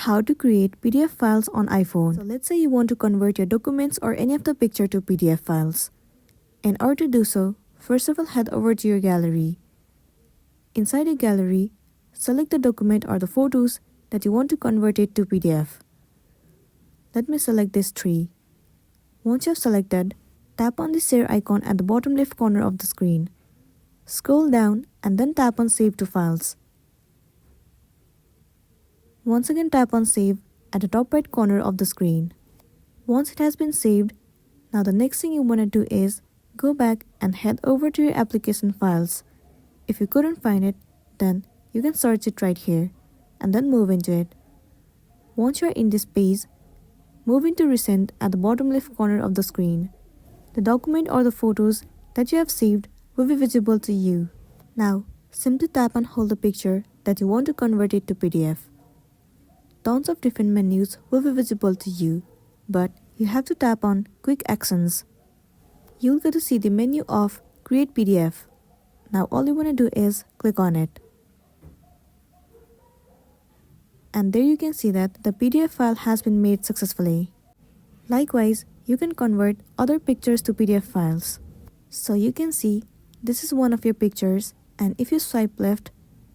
how to create PDF files on iPhone. So let's say you want to convert your documents or any of the picture to PDF files. In order to do so, first of all head over to your gallery. Inside your gallery, select the document or the photos that you want to convert it to PDF. Let me select this 3. Once you have selected, tap on the share icon at the bottom left corner of the screen. Scroll down and then tap on Save to Files. Once again tap on Save at the top right corner of the screen. Once it has been saved, now the next thing you want to do is go back and head over to your application files. If you couldn't find it, then you can search it right here and then move into it. Once you are in this page, move into Recent at the bottom left corner of the screen. The document or the photos that you have saved will be visible to you. Now, simply tap and hold the picture that you want to convert it to PDF. Tons of different menus will be visible to you, but you have to tap on Quick Actions. You'll get to see the menu of Create PDF. Now all you want to do is click on it. And there you can see that the PDF file has been made successfully. Likewise, you can convert other pictures to PDF files. So you can see this is one of your pictures, and if you swipe left,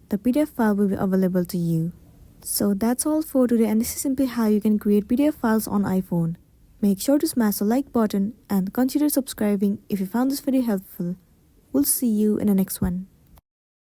the PDF file will be available to you. So that's all for today, and this is simply how you can create PDF files on iPhone. Make sure to smash the like button and consider subscribing if you found this video helpful. We'll see you in the next one.